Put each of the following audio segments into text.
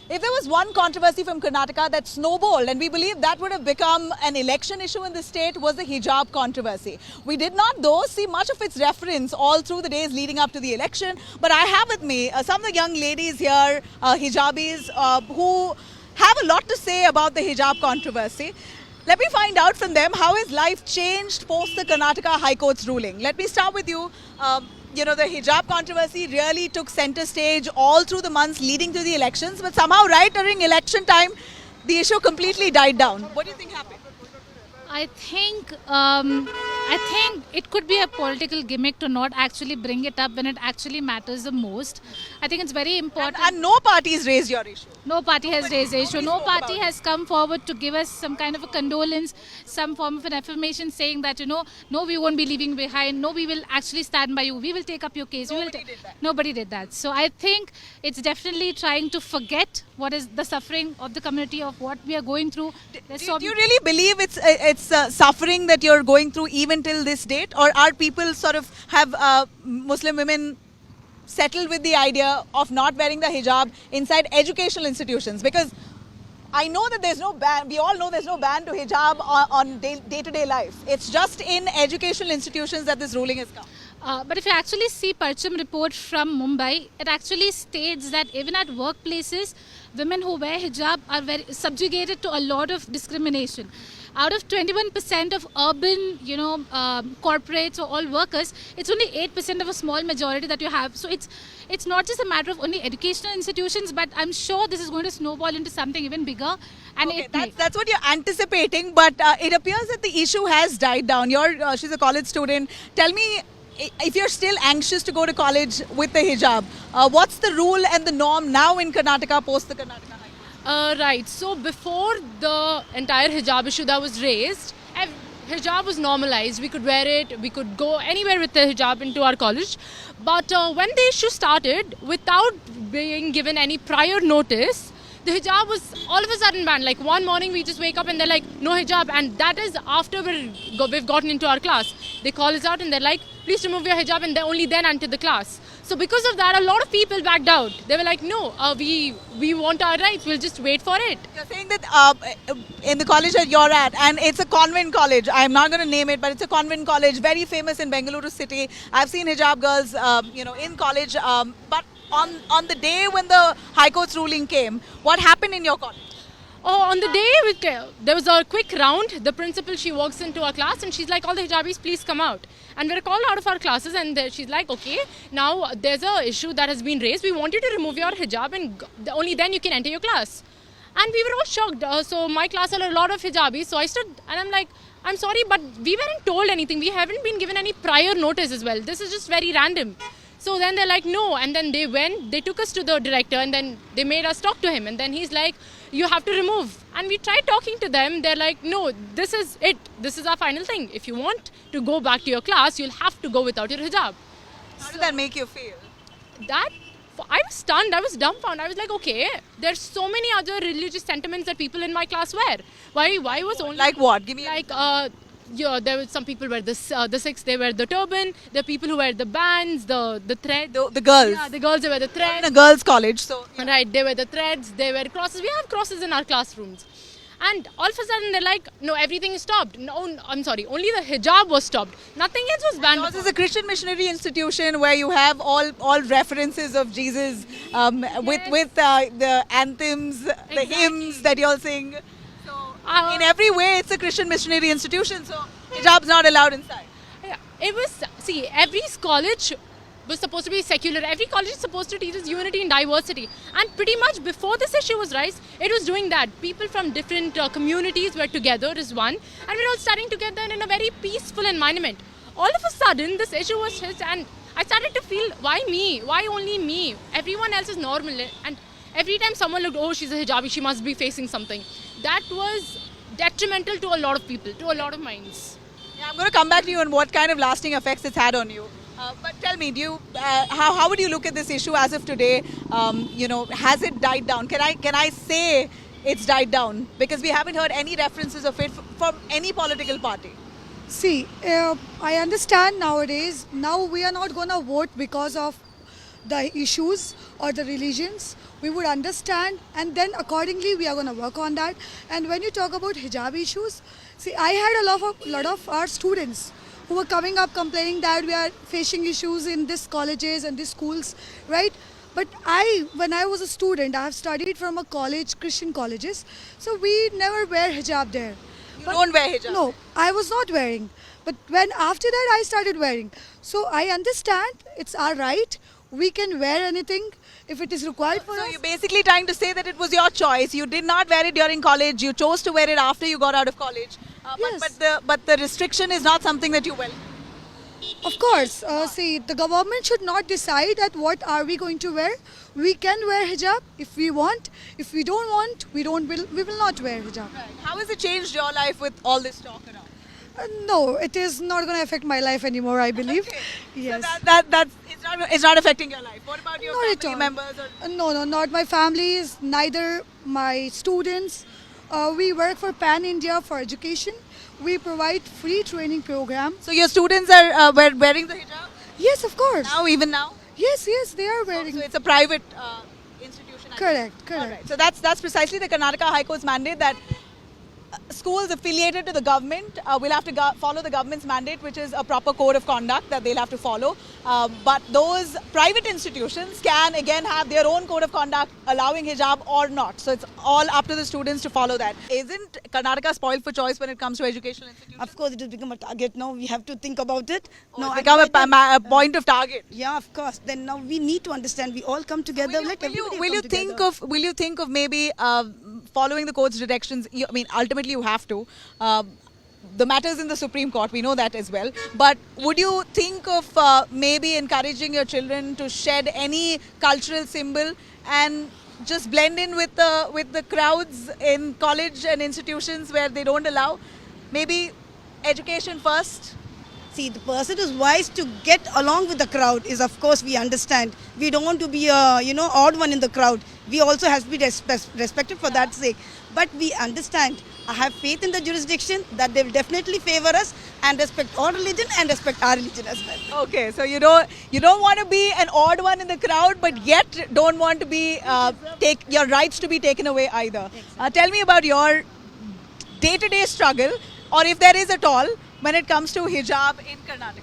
If there was one controversy from Karnataka that snowballed, and we believe that would have become an election issue in the state, was the hijab controversy. We did not, though, see much of its reference all through the days leading up to the election. But I have with me some of the young ladies here, hijabis, who have a lot to say about the hijab controversy. Let me find out from them how has life changed post the Karnataka High Court's ruling. Let me start with you. The hijab controversy really took center stage all through the months leading to the elections, but somehow right during election time, the issue completely died down. What do you think happened? I think it could be a political gimmick to not actually bring it up when it actually matters the most. I think it's very important. And no parties raised your issue. No party has raised the issue. No party has come forward to give us some kind of a condolence, some form of an affirmation saying that, no, we won't be leaving behind. No, we will actually stand by you. We will take up your case. Nobody did that. So I think it's definitely trying to forget what is the suffering of the community, of what we are going through. Do you really believe it's suffering that you're going through even till this date? Or are people sort of have Muslim women settled with the idea of not wearing the hijab inside educational institutions? Because I know that there's no ban, we all know there's no ban to hijab on day-to-day life. It's just in educational institutions that this ruling has come. But if you actually see Parcham report from Mumbai, it actually states that even at workplaces, women who wear hijab are very subjugated to a lot of discrimination. Out of 21% of urban, corporates or all workers, it's only 8% of a small majority that you have. So it's not just a matter of only educational institutions, but I'm sure this is going to snowball into something even bigger. And okay, that's what you're anticipating, but it appears that the issue has died down. She's a college student. Tell me, if you're still anxious to go to college with the hijab, what's the rule and the norm now in Karnataka post the Karnataka High Court? Right. So before the entire hijab issue that was raised, hijab was normalized. We could wear it. We could go anywhere with the hijab into our college. But when the issue started, without being given any prior notice, the hijab was all of a sudden banned. Like one morning we just wake up and they're like, no hijab. And that is after we've gotten into our class. They call us out and they're like, please remove your hijab, and only then enter the class. So because of that, a lot of people backed out. They were like, no, we want our rights. We'll just wait for it. You're saying that in the college that you're at, and it's a convent college. I'm not going to name it, but it's a convent college, very famous in Bengaluru city. I've seen hijab girls, in college. But on the day when the High Court's ruling came, what happened in your college? Oh, on the day, there was a quick round. The principal, she walks into our class and she's like, all the hijabis, please come out. And we're called out of our classes and she's like, okay, now there's a issue that has been raised. We want you to remove your hijab and only then you can enter your class. And we were all shocked. So my class had a lot of hijabis. So I stood and I'm like, I'm sorry, but we weren't told anything. We haven't been given any prior notice as well. This is just very random. So then they're like, no. And then they took us to the director and then they made us talk to him. And then he's like, you have to remove. And we tried talking to them. They're like, no, this is it. This is our final thing. If you want to go back to your class, you'll have to go without your hijab. How did that make you feel? I was stunned. I was dumbfounded. I was like, okay, there's so many other religious sentiments that people in my class wear. Why was only... Like what? Give me there were some people wear the Sikhs, they wear the turban. There are people who wear the bands, the thread. The girls. Yeah, the girls, they wear the thread. In a girls' college, so... Yeah. Right, they wear the threads, they wear crosses. We have crosses in our classrooms. And all of a sudden, they're like, no, everything is stopped. No, I'm sorry, only the hijab was stopped. Nothing else was banned. Yours is a Christian missionary institution where you have all references of Jesus with the anthems, the hymns that you all sing. In every way, it's a Christian missionary institution, so hijab's not allowed inside. Yeah, every college was supposed to be secular. Every college is supposed to teach us unity and diversity. And pretty much before this issue was raised, it was doing that. People from different communities were together as one, and we were all studying together in a very peaceful environment. All of a sudden, this issue was hit, and I started to feel, why me? Why only me? Everyone else is normal. And every time someone looked, oh, she's a hijabi, she must be facing something. That was detrimental to a lot of people, to a lot of minds. Yeah, I'm going to come back to you on what kind of lasting effects it's had on you. But tell me, how would you look at this issue as of today? Has it died down? Can I say it's died down? Because we haven't heard any references of it from any political party. See, I understand nowadays. Now we are not going to vote because of the issues or the religions, we would understand, and then accordingly we are going to work on that. And when you talk about hijab issues, see, I had lot of our students who were coming up complaining that we are facing issues in these colleges and these schools, right? But when I was a student, I have studied from a college, Christian colleges, so we never wear hijab there. You don't wear hijab? No, I was not wearing. But when after that I started wearing. So I understand it's our right. We can wear anything if it is required for So us. you're basically trying to say that it was your choice. You did not wear it during college. You chose to wear it after you got out of college. Yes. But the restriction is not something that you will. Of course, see, the government should not decide that what are we going to wear. We can wear hijab if we want. If we don't want, we will not wear hijab. How has it changed your life with all this talk around? No, it is not going to affect my life anymore, I believe. Okay. Yes. So it's not affecting your life. What about your Not at family all. members? Or No, not my families, neither my students. We work for Pan India for education. We provide free training program. so your students are wearing the hijab Yes, of course. now, even now? Yes, they are wearing. So it's a private institution. I Correct, think. correct. All right. So that's precisely the Karnataka High Court's mandate that schools affiliated to the government will have to follow the government's mandate, which is a proper code of conduct that they'll have to follow. But those private institutions can again have their own code of conduct allowing hijab or not. So it's all up to the students to follow that. Isn't Karnataka spoiled for choice when it comes to educational institutions? Of course, it has become a target now. We have to think about it. No, I become find a point of target. yeah, of course. Then now we need to understand. We all come together. Will you think of maybe following the court's directions? I mean, ultimately you have to. The matter is in the Supreme Court. We know that as well. But would you think of maybe encouraging your children to shed any cultural symbol and just blend in with the crowds in college and institutions where they don't allow? Maybe education first. See, the person who's wise to get along with the crowd is, of course, we understand. We don't want to be a, odd one in the crowd. We also have to be respected for that sake. But we understand. I have faith in the jurisdiction that they will definitely favor us and respect our religion and respect our religion as well. Okay, so you don't want to be an odd one in the crowd, but yet don't want to be take your rights to be taken away either. Tell me about your day-to-day struggle, or if there is at all, when it comes to hijab in Karnataka.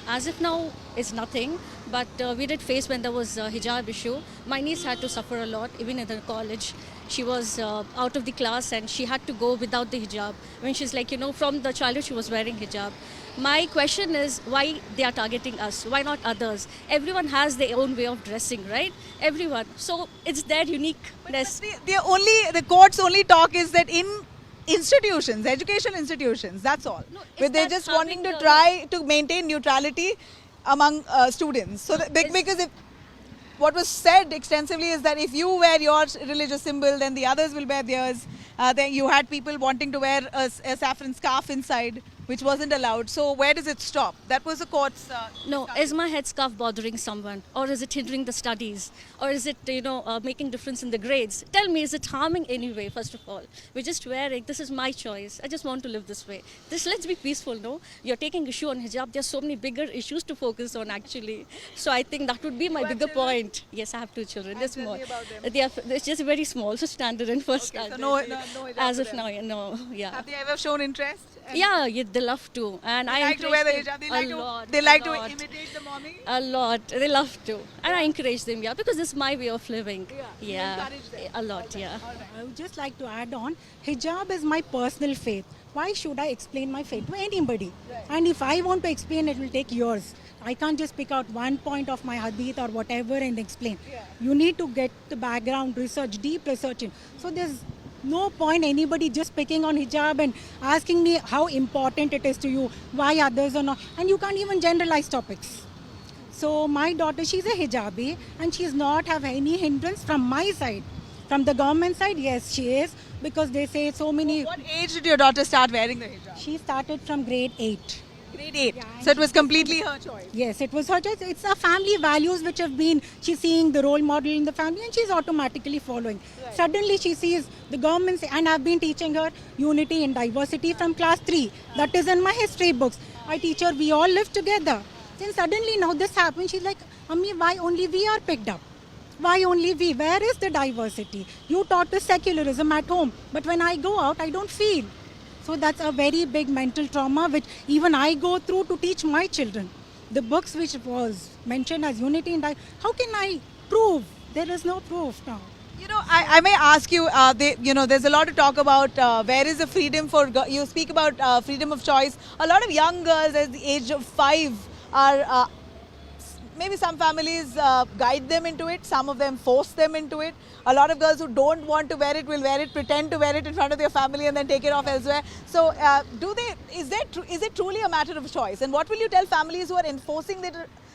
As of now, it's nothing. But we did face when there was a hijab issue. My niece had to suffer a lot, even in the college. She was out of the class and she had to go without the hijab. When she's like, from the childhood she was wearing hijab. My question is why they are targeting us? Why not others? Everyone has their own way of dressing, right? Everyone. So it's their uniqueness. The court's only talk is that in institutions, educational institutions, that's all. No, Where is they're that just wanting to harming the- try to maintain neutrality among students. So because what was said extensively is that if you wear your religious symbol, then the others will wear theirs. Then you had people wanting to wear a saffron scarf inside, which wasn't allowed. So where does it stop? That was the court's. No, discussion. is my headscarf bothering someone? Or is it hindering the studies? Or is it, making difference in the grades? Tell me, is it harming anyway, first of all? We're just wearing, this is my choice. I just want to live this way. Let's be peaceful, no? You're taking issue on hijab. There's so many bigger issues to focus on, actually. So I think that would be my bigger point. Yes, I have 2 children. They're tell small. me about them. They're just very small, so standard and first Okay, so standard. no hijab As for of them. now, no, yeah. Have they ever shown interest? Yeah, they love to. And They I like to wear the encourage them hijab. They a like to lot. imitate the mommy. A lot. They love to. And I encourage them, yeah, because this is my way of living. You encourage them. A lot, yeah. I would just like to add on, hijab is my personal faith. Why should I explain my faith to anybody? And if I want to explain, it will take years. I can't just pick out one point of my hadith or whatever and explain. You need to get the background research, deep researching. So there's no point anybody just picking on hijab and asking me how important it is to you, why others are not. And you can't even generalize topics. So my daughter, she's a hijabi and she's not have any hindrance from my side. From the government side, yes, she is, because they say so many. What age did your daughter start wearing the hijab? She started from grade 8. Grade 8. Yeah, So it was completely her choice. Yes, it was her choice. It's her family values which have been, she's seeing the role model in the family and she's automatically following. Suddenly she sees the government, and I've been teaching her unity and diversity from class 3. That is in my history books. I teach her, we all live together. Then suddenly now this happens, she's like, Why only we are picked up? Why only we? Where is the diversity? You taught the secularism at home, but when I go out, I don't feel. So that's a very big mental trauma which even I go through to teach my children. The books which was mentioned as unity and how can I prove? There is no proof now. You know, I may ask you, there's a lot to talk about where is the freedom for, you speak about freedom of choice. A lot of young girls at the age of 5 are, maybe some families guide them into it, some of them force them into it. A lot of girls who don't want to wear it will wear it, pretend to wear it in front of their family and then take it off elsewhere. So is it truly a matter of choice? And what will you tell families who are enforcing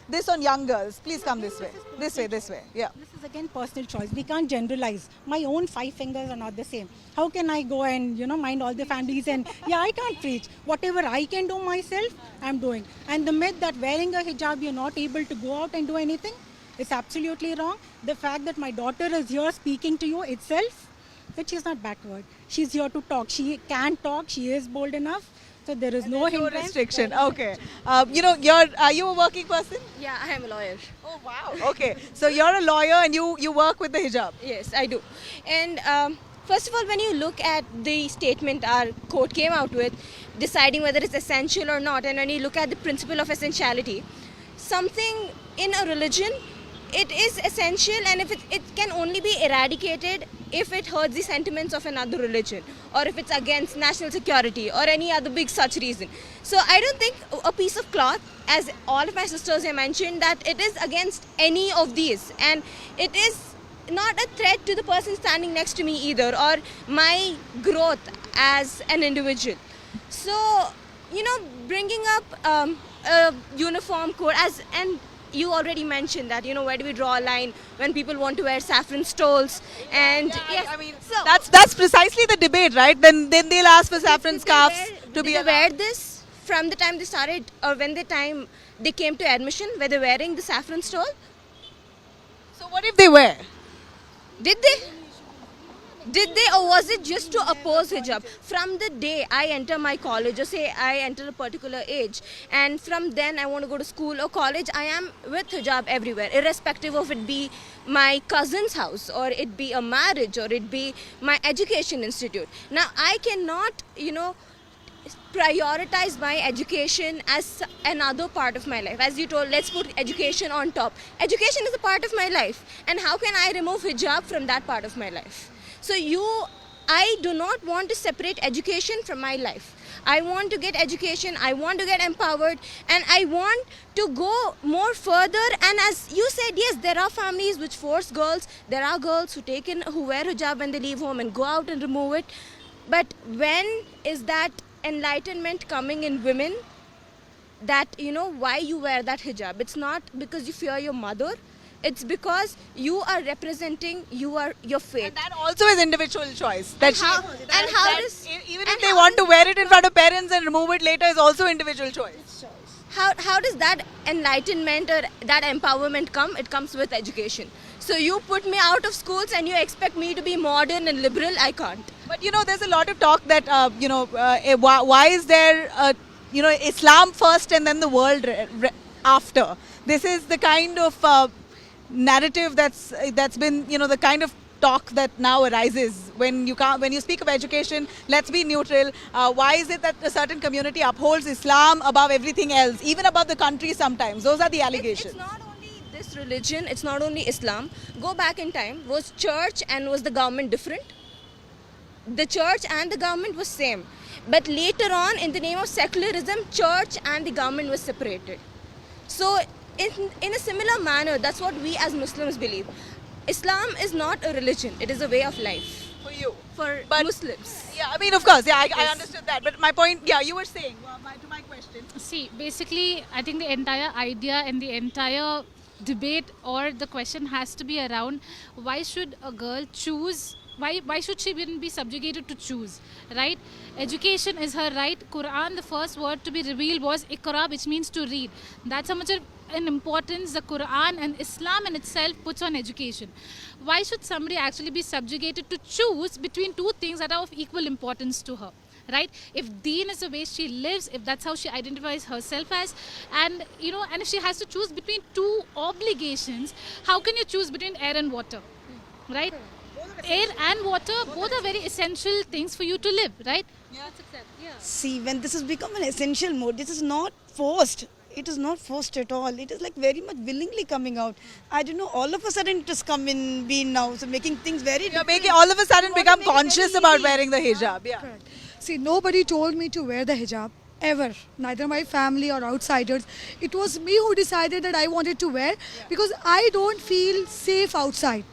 this on young girls? Please come this way. This way. Yeah. This is again personal choice. We can't generalize. My own 5 fingers are not the same. How can I go and mind all the families and I can't preach. Whatever I can do myself, I'm doing. And the myth that wearing a hijab you're not able to go out and do anything is absolutely wrong. The fact that my daughter is here speaking to you itself, that she's not backward. She's here to talk. She can talk. She is bold enough. So there is no hindrance. Restriction. Okay. Are you a working person? Yeah, I am a lawyer. Oh wow. Okay. So you're a lawyer and you work with the hijab. Yes, I do. And first of all, when you look at the statement our court came out with, deciding whether it's essential or not, and when you look at the principle of essentiality, something in a religion, it is essential, and if it can only be eradicated if it hurts the sentiments of another religion, or if it's against national security or any other big such reason. So I don't think a piece of cloth, as all of my sisters have mentioned, that it is against any of these, and it is not a threat to the person standing next to me either, or my growth as an individual. So bringing up a uniform code, and you already mentioned that, where do we draw a line when people want to wear saffron stoles? And yes, I mean, so that's precisely the debate, right? Then they'll ask for saffron scarves to be wear this from the time they started, or when the time they came to admission, were they wearing the saffron stole? So what if they wear? Did they? Or was it just to oppose hijab? From the day I enter my college, or say I enter a particular age, and from then I want to go to school or college, I am with hijab everywhere, irrespective of it be my cousin's house, or it be a marriage, or it be my education institute. Now I cannot, prioritize my education as another part of my life. As you told, let's put education on top. Education is a part of my life, and how can I remove hijab from that part of my life? So I do not want to separate education from my life. I want to get education, I want to get empowered, and I want to go more further. And as you said, yes, there are families which force girls. There are girls who wear hijab when they leave home and go out and remove it. But when is that enlightenment coming in women, that why you wear that hijab? It's not because you fear your mother. It's because you are representing your faith. And that even if they how want to wear it in front of parents and remove it later, is also individual choice. How does that enlightenment or that empowerment come? It comes with education. So you put me out of schools and you expect me to be modern and liberal? I can't. But there's a lot of talk that why is there Islam first and then the world after? This is the kind of narrative that's been the kind of talk that now arises when you speak of education. Let's be neutral. Why is it that a certain community upholds Islam above everything else, even above the country sometimes? Those are the allegations. It's not only this religion, it's not only Islam. Go back in time. Was church and was the government different? The church and the government was same, but later on, in the name of secularism, church and the government was separated. So in a similar manner, that's what we as Muslims believe. Islam is not a religion, it is a way of life. For you. But Muslims. Yeah, I mean, of course, yeah, I understood that. But my point, yeah, you were saying, to my question. See, basically, I think the entire idea and the entire debate or the question has to be around, why should a girl choose? Why should she even be subjugated to choose, right? Education is her right. Quran, the first word to be revealed was Iqra, which means to read. That's how much an importance the Quran and Islam in itself puts on education. Why should somebody actually be subjugated to choose between two things that are of equal importance to her? right? If deen is the way she lives, if that's how she identifies herself as, and and if she has to choose between two obligations, how can you choose between air and water, right? Air and water, both are very essential things for you to live, right? See, when this has become an essential mode, this is not forced. It is not forced at all. It is like very much willingly coming out. I don't know, all of a sudden it has come in being now. So making things very You're different. making all of a sudden You want become to make it very conscious about easy. wearing the hijab. Yeah. Correct. See, nobody told me to wear the hijab ever. Neither my family or outsiders. It was me who decided that I wanted to wear because I don't feel safe outside.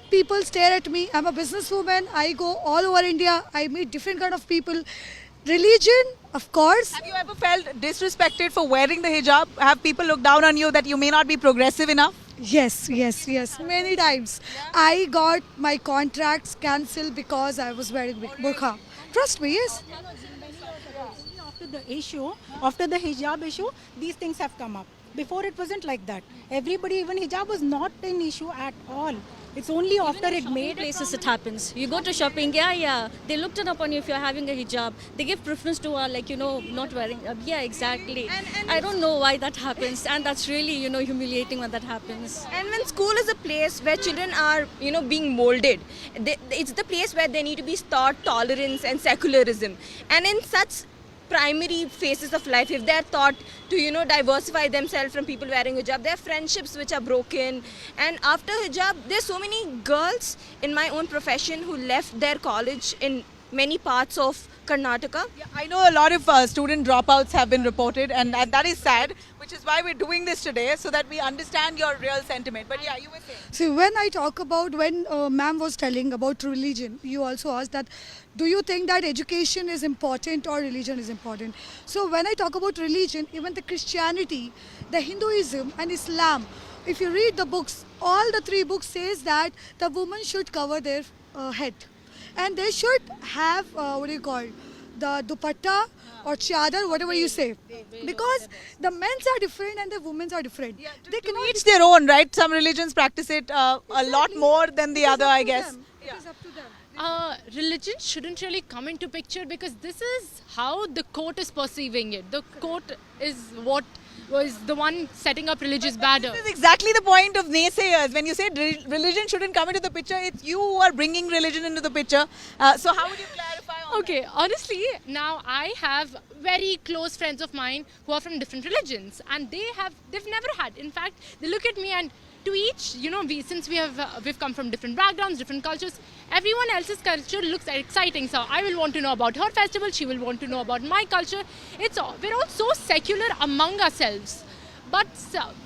People stare at me. I'm a businesswoman. I go all over India. I meet different kind of people. Religion, of course. Have you ever felt disrespected for wearing the hijab? Have people looked down on you that you may not be progressive enough? Yes. Many times. I got my contracts cancelled because I was wearing burqa. Trust me, yes. After the hijab issue, these things have come up. Before it wasn't like that. Everybody, even hijab was not an issue at all. It's only after it made Places it happens. You go to shopping, yeah. They looked it up on you if you're having a hijab. They give preference to not wearing. Yeah, exactly. And I don't know why that happens, and that's really humiliating when that happens. And when school is a place where children are, being molded, it's the place where they need to be taught tolerance and secularism. And in such primary phases of life, if they're taught to, diversify themselves from people wearing hijab, there are friendships which are broken. And after hijab, there's so many girls in my own profession who left their college in many parts of Karnataka. Yeah, I know a lot of student dropouts have been reported, and that is sad, which is why we're doing this today, so that we understand your real sentiment. But yeah, you were saying. See, when I talk about, when ma'am was telling about religion, you also asked that, do you think that education is important or religion is important? So when I talk about religion, even the Christianity, the Hinduism and Islam, if you read the books, all the three books says that the woman should cover their head. And they should have, the dupatta or chadar, whatever you say. Because the men's are different and the women's are different. They To each their own, right? Some religions practice it a lot more than the other, I guess. It is up to them. Religion shouldn't really come into picture because this is how the court is perceiving it. The court is what was the one setting up religious banner. This is exactly the point of naysayers. When you say religion shouldn't come into the picture, it's you who are bringing religion into the picture. So how would you clarify on Okay, honestly, now I have very close friends of mine who are from different religions, and they've never had. In fact, they look at me and to each, we've come from different backgrounds, different cultures. Everyone else's culture looks exciting. So I will want to know about her festival. She will want to know about my culture. We're all so secular among ourselves, but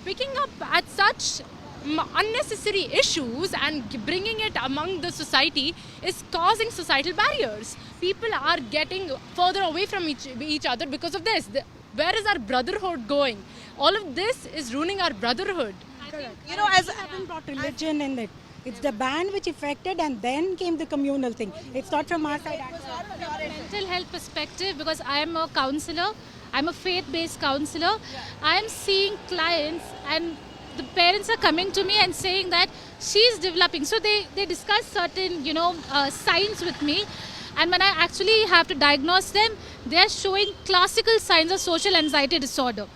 picking up at such unnecessary issues and bringing it among the society is causing societal barriers. People are getting further away from each other because of this. Where is our brotherhood going? All of this is ruining our brotherhood. as haven't brought religion in it. It's the ban which affected and then came the communal thing. It's not from our side. Mental health perspective, because I am a counselor, I'm a faith-based counselor. I am seeing clients and the parents are coming to me and saying that she's developing. So they discuss certain, signs with me. And when I actually have to diagnose them, they are showing classical signs of social anxiety disorder.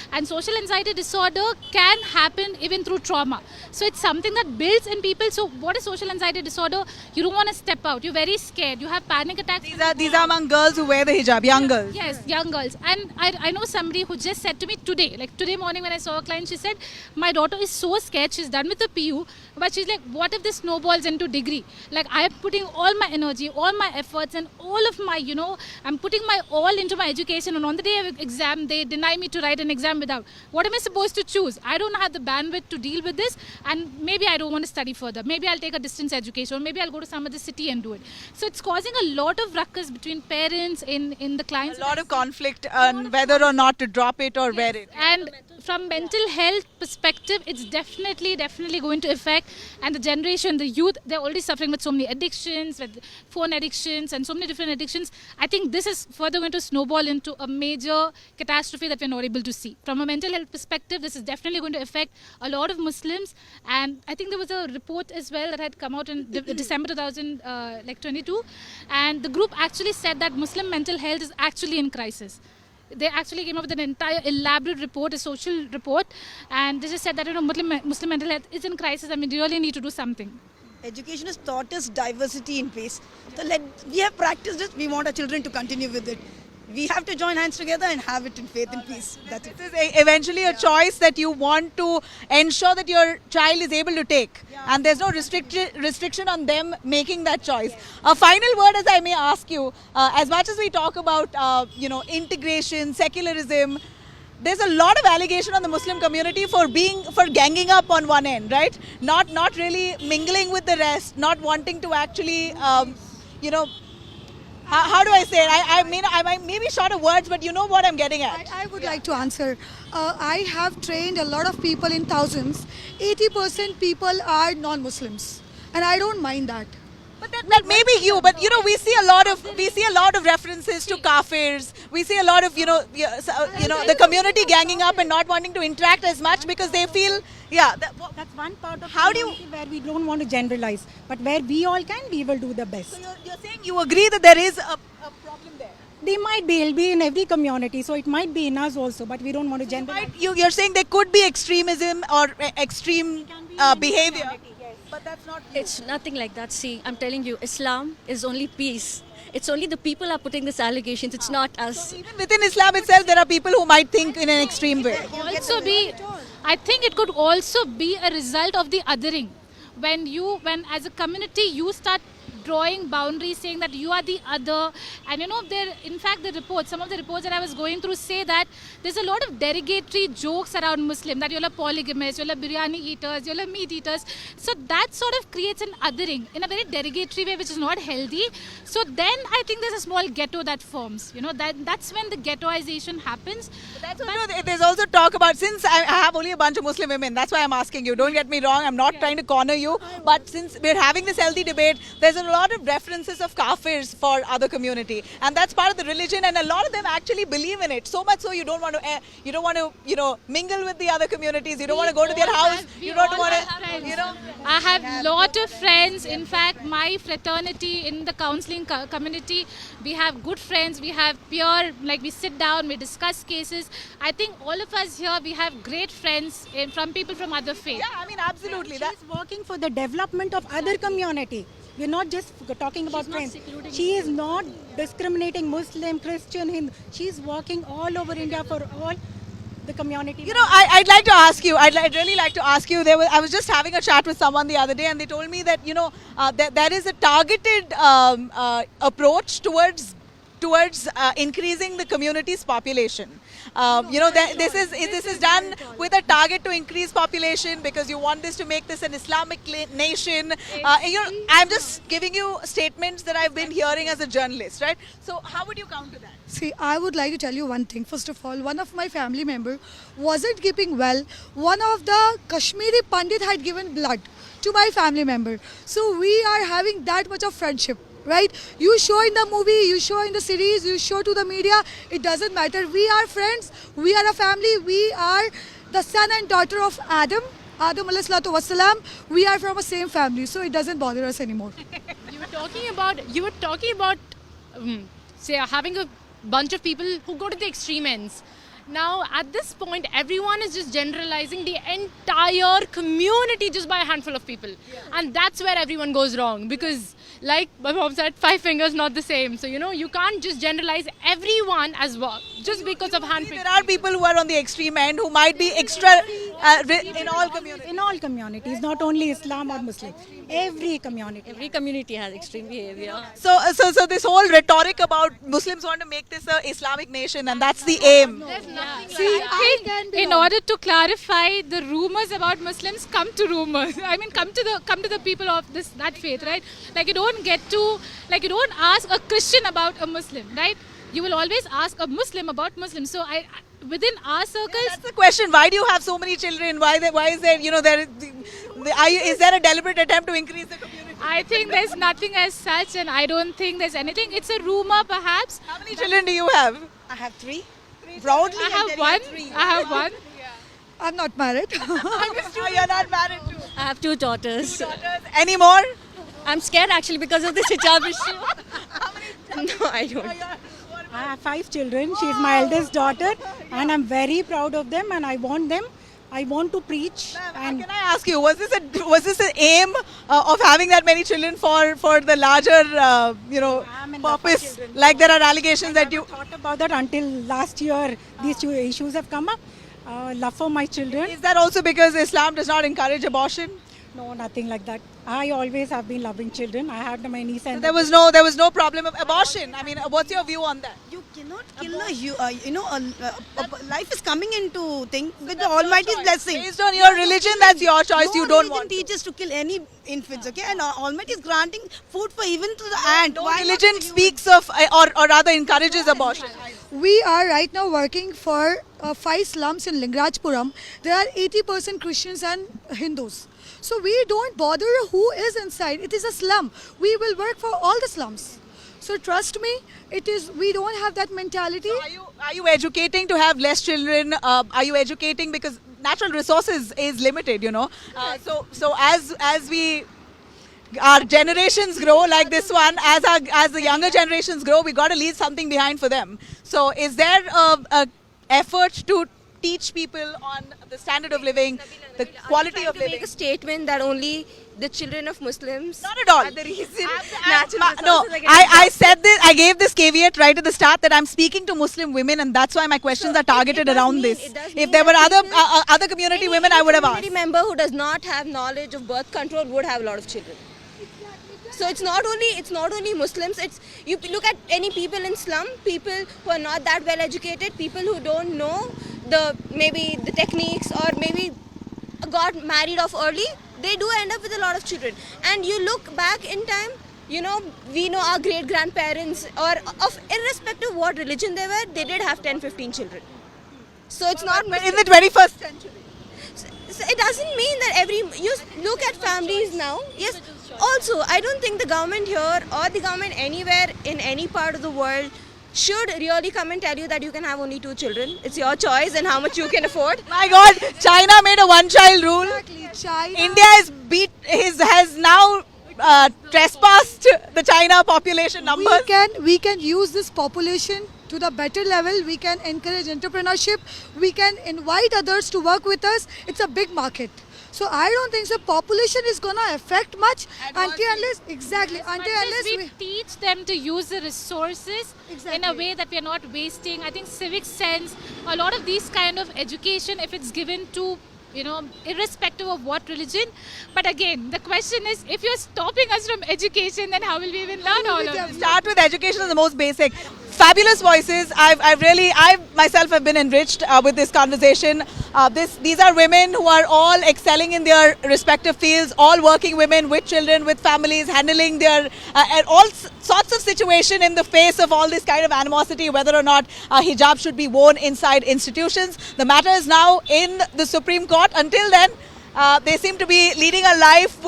And social anxiety disorder can happen even through trauma. So it's something that builds in people. So what is social anxiety disorder? You don't want to step out. You're very scared. You have panic attacks. these are among girls who wear the hijab, young girls. Yes, young girls. And I know somebody who just said to me today morning when I saw a client, she said, my daughter is so scared. She's done with the PU. But she's like, what if this snowballs into degree? Like, I am putting all my energy, all my efforts and all of my, I'm putting my all into my education. And on the day of exam, they deny me to write an exam without. What am I supposed to choose? I don't have the bandwidth to deal with this. And maybe I don't want to study further. Maybe I'll take a distance education. Or maybe I'll go to some other city and do it. So it's causing a lot of ruckus between parents in the clients. A lot of conflict on whether or not to drop it or wear it. And from mental health perspective, it's definitely going to affect. And the generation, the youth, they're already suffering with so many addictions, with phone addictions and so many different addictions. I think this is further going to snowball into a major catastrophe that we're not able to see. From a mental health perspective, this is definitely going to affect a lot of Muslims. And I think there was a report as well that had come out in December 2022. And the group actually said that Muslim mental health is actually in crisis. They actually came up with an entire elaborate report, a social report, and they just said that Muslim mental health is in crisis and we really need to do something. Education has taught us diversity in peace. So we have practiced it. We want our children to continue with it. We have to join hands together and have it in faith and peace. That's it. This is eventually a choice that you want to ensure that your child is able to take. And there's no restriction on them making that choice. A final word, as I may ask you, as much as we talk about, integration, secularism, there's a lot of allegation on the Muslim community for ganging up on one end, right? Not really mingling with the rest, not wanting to actually, how do I say it? I might maybe short of words, but you know what I'm getting at. I would like to answer. I have trained a lot of people in thousands. 80% people are non-Muslims, and I don't mind that. But that may be you. But we see a lot of references to kafirs. We see a lot of the community ganging up and not wanting to interact as much because they feel That's one part of community where we don't want to generalize, but where we all can, we will do the best. So you're saying you agree that there is a problem there. They might be, it'll be in every community, so it might be in us also, but we don't want to generalize. You're saying there could be extremism or extreme behavior. But that's not. It's nothing like that. See, I'm telling you, Islam is only peace. It's only the people are putting these allegations. It's not us. So even within Islam itself, there are people who might think in an extreme way. I think it could also be a result of the othering. When as a community you start drawing boundaries, saying that you are the other, and in fact some of the reports that I was going through say that there's a lot of derogatory jokes around Muslim, that you're a polygamist, you're a biryani eaters, you're a meat eaters. So that sort of creates an othering in a very derogatory way, which is not healthy. So then I think there's a small ghetto that forms. That's when the ghettoization happens. There's also talk about, since I have only a bunch of Muslim women, that's why I'm asking you. Don't get me wrong, I'm not trying to corner you, but since we're having this healthy debate, there's a lot of references of kafirs for other community, and that's part of the religion, and a lot of them actually believe in it. So much so you don't want to mingle with the other communities. You don't want to go to their house. You don't want to, I have lot of friends. In fact, my fraternity in the counseling community, we have good friends. We have we sit down, we discuss cases. I think all of us here, we have great friends from people from other faiths. Yeah, I mean, absolutely. She's working for the development of other community. We're not just talking about friends. She is not discriminating Muslim, Christian, Hindu. She's working all over India for all the community. I'd like to ask you. I'd really like to ask you. I was just having a chat with someone the other day, and they told me that there is a targeted approach towards increasing the community's population. This is done with a target to increase population because you want this to make this an Islamic nation. I'm just giving you statements that I've been hearing as a journalist, right? So how would you counter that? See, I would like to tell you one thing. First of all, one of my family member wasn't keeping well. One of the Kashmiri Pandit had given blood to my family member. So we are having that much of friendship. Right? You show in the movie, you show in the series, you show to the media, it doesn't matter. We are friends, we are a family, we are the son and daughter of Adam alayhi salatu wasalam. We are from the same family, so it doesn't bother us anymore. You were talking about say having a bunch of people who go to the extreme ends. Now, at this point, everyone is just generalizing the entire community just by a handful of people. Yeah. And that's where everyone goes wrong because, like my mom said, 5 fingers not the same. So, you can't just generalize everyone as well just because of handful. There are people who are on the extreme end who might be extra in all communities. In all communities, not only Islam or Muslim. Every community has extreme behavior. So this whole rhetoric about Muslims want to make this an Islamic nation, and that's the aim. See, in order to clarify the rumors about Muslims, come to rumors. I mean, come to the people of that faith, right? Like you don't ask a Christian about a Muslim, right? You will always ask a Muslim about Muslims. So within our circles, That's the question. Why do you have so many children? Why is there, is there a deliberate attempt to increase the community? I think there's nothing as such, and I don't think there's anything. It's a rumor, perhaps. How many children do you have? I have three. Proudly, I I'm have telling one. you three. I have one. I'm not married. Oh, you're not married too. I have two daughters. Any more? I'm scared actually because of this hijab issue. No, I don't. I have 5 children. She's my eldest daughter, and I'm very proud of them. And I want them. I want to preach. And Can I ask you, was this an aim of having that many children for the larger I'm in love with purpose? children. Like there are allegations that you. thought about that until last year. These two issues have come up. Love for my children. Is that also because Islam does not encourage abortion? No, nothing like that. I always have been loving children. I had my niece and There was no problem of abortion. I mean, what's your view on that? You cannot kill life is coming into thing with the Almighty's blessing. Based on your religion, that's your choice. You don't want. teach us to kill any infants, okay? And Almighty is granting food for even to the ant. No Why not religion the human? speaks of, or rather encourages abortion. We are right now working for 5 slums in Lingarajpuram. There are 80% Christians and Hindus. So we don't bother who is inside. It is a slum. We will work for all the slums. So trust me, we don't have that mentality. Are you educating to have less children? Are you educating because natural resources is limited? So as our generations grow like this one, as the younger generations grow, we got to leave something behind for them. So is there a effort to teach people on the standard of living, the quality of To make living? a statement that only the children of Muslims Not at all. are the reason natural natural no, resources are getting I said this. I gave this caveat right at the start that I'm speaking to Muslim women, and that's why my questions are targeted around this. If there were other community women, I would have asked. Any member who does not have knowledge of birth control would have a lot of children. So it's not only Muslims. It's you look at any people in slum, people who are not that well educated, people who don't know maybe the techniques or maybe got married off early. They do end up with a lot of children. And you look back in time, we know our great grandparents or irrespective of what religion they were, they did have 10-15 children. So it's not But in the 21st century. So it doesn't mean that you look at families now. Yes. Also, I don't think the government here or the government anywhere in any part of the world should really come and tell you that you can have only 2 children. It's your choice and how much you can afford. My God, China made a one-child rule. Exactly, China. India has now trespassed the China population numbers. We can use this population to the better level. We can encourage entrepreneurship. We can invite others to work with us. It's a big market. So I don't think the population is going to affect much until unless we teach them to use the resources in a way that we are not wasting. I think civic sense, a lot of these kind of education, if it's given to irrespective of what religion. But again, the question is, if you're stopping us from education, then how will we even learn all of this? Start with education as the most basic. Fabulous voices. I myself have been enriched with this conversation. These are women who are all excelling in their respective fields, all working women with children, with families, handling their all sorts of situation in the face of all this kind of animosity, whether or not hijab should be worn inside institutions. The matter is now in the Supreme Court. Until then, they seem to be leading a life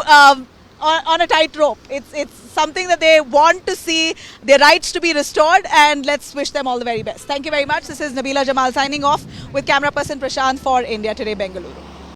on a tightrope. It's something that they want to see their rights to be restored, and let's wish them all the very best. Thank you very much. This is Nabila Jamal signing off with camera person Prashant for India Today, Bengaluru.